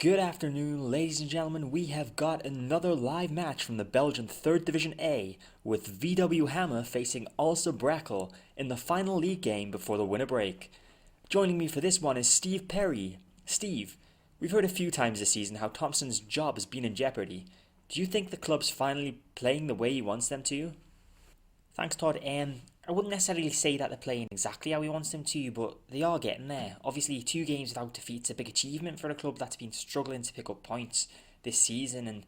Good afternoon, ladies and gentlemen. We have got another live match from the Belgian 3rd Division A, with VW Hammer facing Ulster Brakel in the final league game before the winter break. Joining me for this one is Steve Perry. Steve, we've heard a few times this season how Thompson's job has been in jeopardy. Do you think the club's finally playing the way he wants them to? Thanks, Todd. I wouldn't necessarily say that they're playing exactly how he wants them to, but they are getting there. Obviously, 2 games without defeat's a big achievement for a club that's been struggling to pick up points this season, and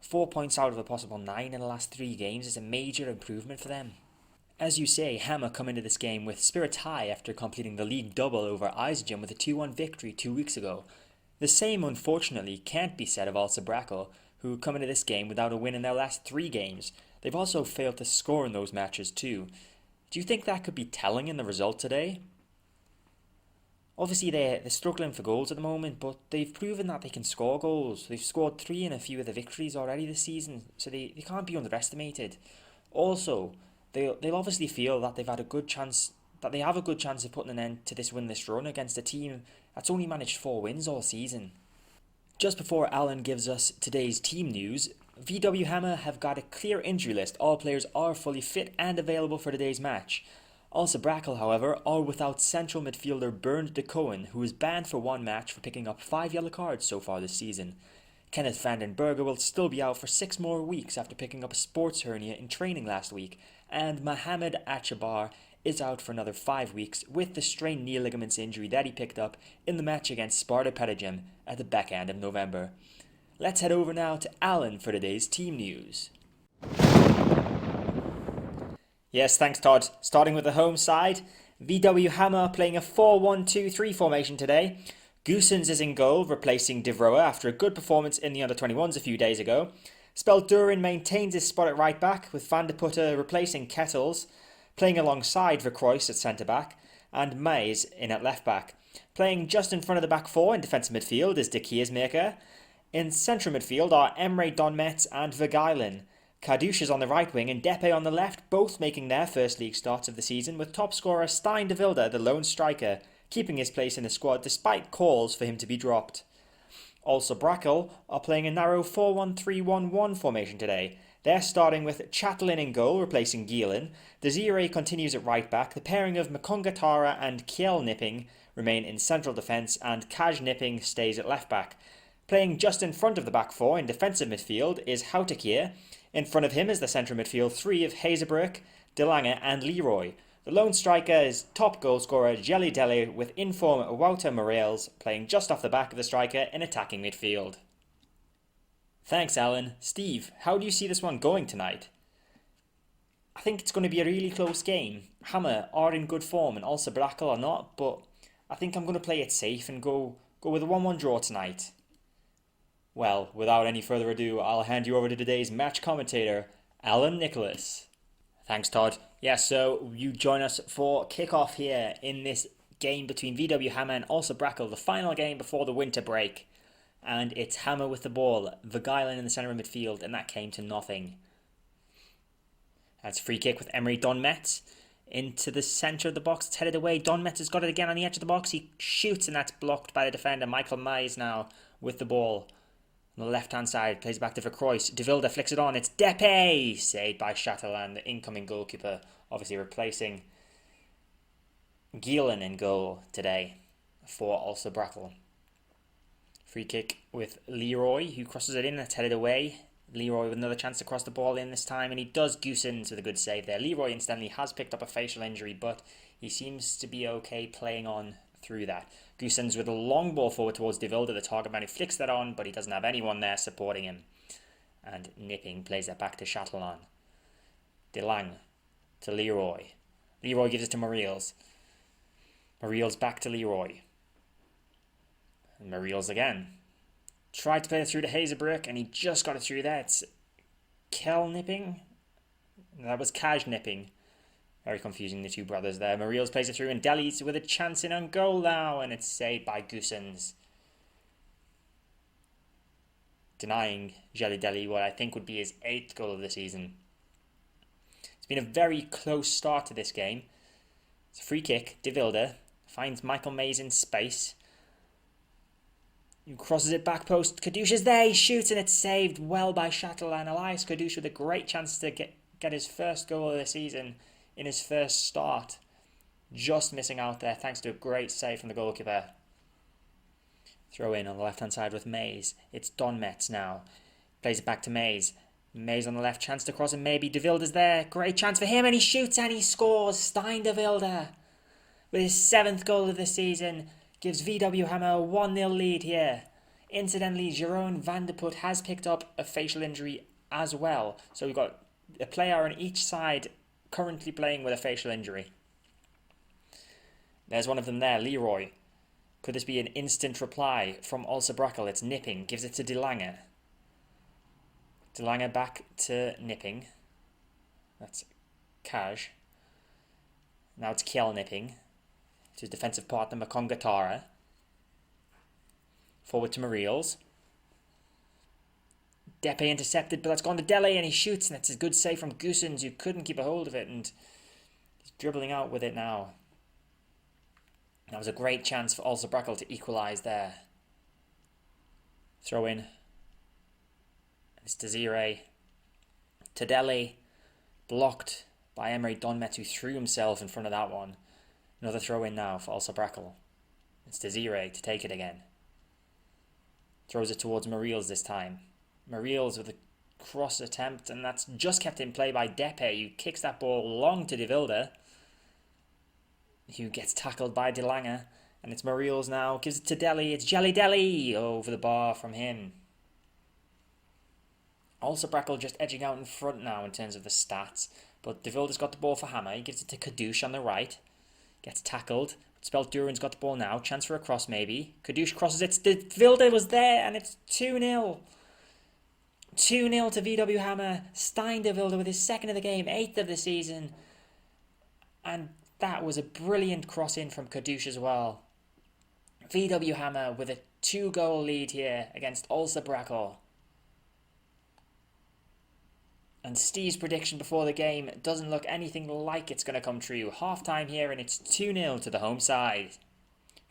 4 points out of a possible 9 in the last 3 games is a major improvement for them. As you say, Hammer come into this game with spirits high after completing the league double over Isegem with a 2-1 victory 2 weeks ago. The same, unfortunately, can't be said of Ulster Brakel, who come into this game without a win in their last 3 games. They've also failed to score in those matches too. Do you think that could be telling in the result today? Obviously, they're struggling for goals at the moment, but they've proven that they can score goals. They've scored 3 in a few of the victories already this season, so they can't be underestimated. Also, they'll obviously feel that they've had a good chance, that they have a good chance of putting an end to this winless run against a team that's only managed 4 wins all season. Just before Alan gives us today's team news, VW Hammer have got a clear injury list. All players are fully fit and available for today's match. Ulster Brakel, however, are without central midfielder Bernd de Cohen, who is banned for 1 match for picking up 5 yellow cards so far this season. Kenneth van den Berge will still be out for 6 more weeks after picking up a sports hernia in training last week, and Mohamed Achabar is out for another 5 weeks with the strained knee ligaments injury that he picked up in the match against Sparta Petagem at the back end of November. Let's head over now to Alan for today's team news. Yes, thanks Todd. Starting with the home side, VW Hammer playing a 4-1-2-3 formation today. Goosens is in goal, replacing De Vroe after a good performance in the under-21s a few days ago. Speldurin maintains his spot at right back, with Van de Putte replacing Kettles, playing alongside Verkrois at centre-back, and Mays in at left-back. Playing just in front of the back four in defensive midfield is De Keersmaker. In central midfield are Emre Donmetz and Vergeilen. Kadouche is on the right wing and Depe on the left, both making their first league starts of the season, with top scorer Stein de Vilde, the lone striker, keeping his place in the squad despite calls for him to be dropped. Also, Brakel are playing a narrow 4-1-3-1-1 formation today. They're starting with Chatelain in goal, replacing Gielen. Desiree continues at right back. The pairing of Makongatara and Kiel Nipping remain in central defence, and Kaj Nipping stays at left back. Playing just in front of the back four in defensive midfield is Houtekier. In front of him is the central midfield three of Hazebrook, De Lange and Leroy. The lone striker is top goalscorer Jelly Dele, with inform Wouter Morales playing just off the back of the striker in attacking midfield. Thanks, Alan. Steve, how do you see this one going tonight? I think it's going to be a really close game. Hammer are in good form and also Brakel are not, but I think I'm going to play it safe and go with a 1-1 draw tonight. Well, without any further ado, I'll hand you over to today's match commentator, Alan Nicholas. Thanks, Todd. Yeah, so you join us for kickoff here in this game between VW Hammer and Ulster Brakel, the final game before the winter break. And it's Hammer with the ball, Vergeilen in the centre of midfield, and that came to nothing. That's a free kick with Emery Donmetz into the centre of the box. It's headed away. Donmetz has got it again on the edge of the box. He shoots, and that's blocked by the defender. Michael Mays now with the ball. On the left-hand side, plays back to Verkrois. De Vilde flicks it on. It's Depe! Saved by Chatelain, the incoming goalkeeper, obviously replacing Gielen in goal today for Ulster Brakel. Free kick with Leroy, who crosses it in. That's headed away. Leroy with another chance to cross the ball in this time, and he does Goosens with a good save there. Leroy incidentally has picked up a facial injury, but he seems to be okay playing on through that. Goosens with a long ball forward towards De Vilde, the target man, who flicks that on, but he doesn't have anyone there supporting him. And Nipping plays that back to Chatelain. De Lange to Leroy. Leroy gives it to Mariels. Mariels back to Leroy. And Mariels again. Tried to play it through to Hazebrook, and he just got it through there. It's Kel Nipping. That was Kaj Nipping. Very confusing, the two brothers there. Mariels plays it through, and Deli's with a chance in on goal now, and it's saved by Goosens. Denying Jelly Deli what I think would be his 8th goal of the season. It's been a very close start to this game. It's a free kick. De Vilde finds Michael Mays in space. He crosses it back post. Kadouche is there. He shoots and it's saved well by Shattel, and Elias Kadouche with a great chance to get his first goal of the season in his first start. Just missing out there thanks to a great save from the goalkeeper. Throw in on the left-hand side with Mays. It's Don Metz now. Plays it back to Mays. Mays on the left, chance to cross, and maybe De Wilde's there. Great chance for him, and he shoots and he scores. Stijn De Wilde, with his 7th goal of the season, gives VW Hammer a 1-0 lead here. Incidentally, Jeroen van de Put has picked up a facial injury as well. So we've got a player on each side currently playing with a facial injury. There's one of them there, Leroy. Could this be an instant reply from Olse-Brakel? It's Nipping, gives it to De Lange. De Lange back to Nipping. That's Kaj. Now it's Kjell Nipping. To his defensive partner, Makonga Tara. Forward to Mariels. Depe intercepted, but that's gone to Dele, and he shoots, and it's a good save from Goossens, who couldn't keep a hold of it, and he's dribbling out with it now. That was a great chance for Olse-Brakel to equalise there. Throw in. It's Desiree. Tadele, blocked by Emery Don Metz, who threw himself in front of that one. Another throw in now for Olse-Brakel. It's Desiree to take it again. Throws it towards Mariels this time. Mariels with a cross attempt, and that's just kept in play by Depe, who kicks that ball long to De Wilde, who gets tackled by De Lange. And it's Mariels now, gives it to Dele. It's Jelly Dele over the bar from him. Olse-Brakel just edging out in front now in terms of the stats. But De Wilde's got the ball for Hammer. He gives it to Kadouche on the right. Gets tackled. Spelt Duran's got the ball now. Chance for a cross maybe. Kadouche crosses it. De Wilde was there and it's 2-0. 2-0 to VW Hammer. Stijn De Wilde with his 2nd of the game, 8th of the season. And that was a brilliant cross in from Kadouche as well. VW Hammer with a 2-goal lead here against Olse-Brakel. And Steve's prediction before the game doesn't look anything like it's going to come true. Half-time here, and it's 2-0 to the home side.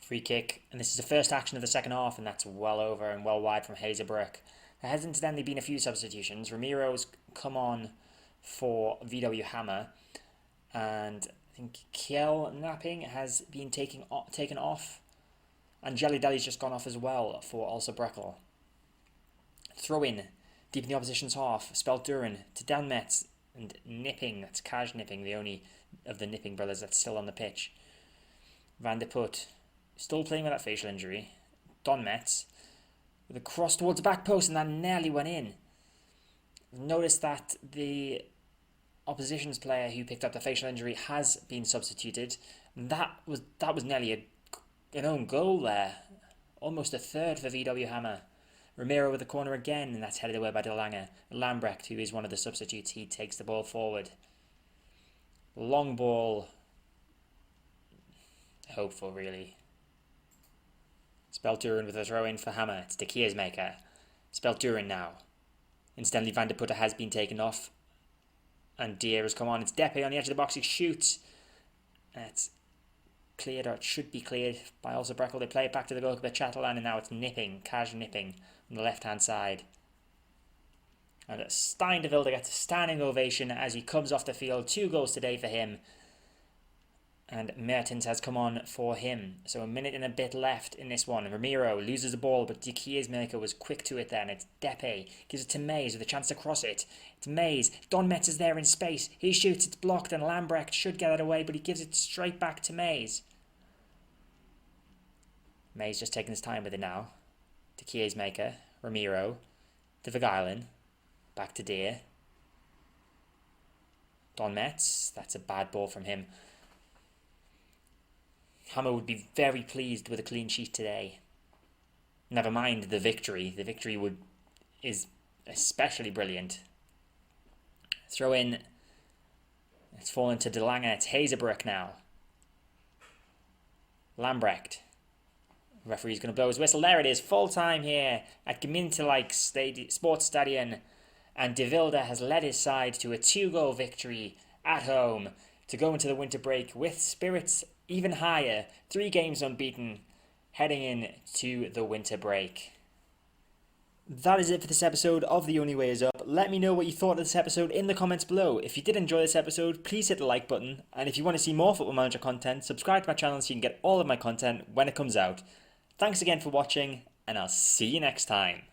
Free kick, and this is the first action of the second half, and that's well over and well wide from Hazebrook. There has incidentally been a few substitutions. Ramiro's come on for VW Hammer, and I think Kjell Napping has been taken off, and Jelly Deli's just gone off as well for Olse-Brakel. Throw in. Deep in the opposition's half, Spelt Duran to Dan Metz and Nipping. That's Kaj Nipping, the only of the Nipping brothers that's still on the pitch. Van de Put, still playing with that facial injury. Don Metz with a cross towards the back post, and that nearly went in. Notice that the opposition's player who picked up the facial injury has been substituted. That was nearly an own goal there. Almost a third for VW Hammer. Ramiro with the corner again, and that's headed away by De Lange. Lambrecht, who is one of the substitutes, he takes the ball forward. Long ball. Hopeful, really. Spelturen with a throw in for Hammer. It's De Keersmaker. Spelturen now. Incidentally, Van de Putte has been taken off. And Dier has come on. It's Depe on the edge of the box. He shoots. It's cleared, or it should be cleared by Olse-Brakel. They play it back to the goalkeeper Chatelain, and now it's Nipping. Kaj Nipping on the left-hand side. And Stijn De Wilde gets a standing ovation as he comes off the field. 2 goals today for him. And Mertens has come on for him. So a minute and a bit left in this one. Ramiro loses the ball, but De Keersmaker was quick to it then. It's Depe. Gives it to Mays with a chance to cross it. It's Mays. Don Metz is there in space. He shoots. It's blocked, and Lambrecht should get it away, but he gives it straight back to Mays. Mays just taking his time with it now. De Keersmaker. Ramiro. To Vergeilen. Back to Deer. Don Metz. That's a bad ball from him. Hammer would be very pleased with a clean sheet today. Never mind the victory. The victory is especially brilliant. Throw in. It's fallen to De Lange. It's Hazebrook now. Lambrecht. Referee's going to blow his whistle. There it is. Full time here at Gemeentelijk Sports Stadion. And De Wilde has led his side to a 2-goal victory at home to go into the winter break with spirits even higher. 3 games unbeaten. heading in to the winter break. That is it for this episode of The Only Way Is Up. Let me know what you thought of this episode in the comments below. If you did enjoy this episode, please hit the like button. And if you want to see more Football Manager content, subscribe to my channel so you can get all of my content when it comes out. Thanks again for watching, and I'll see you next time.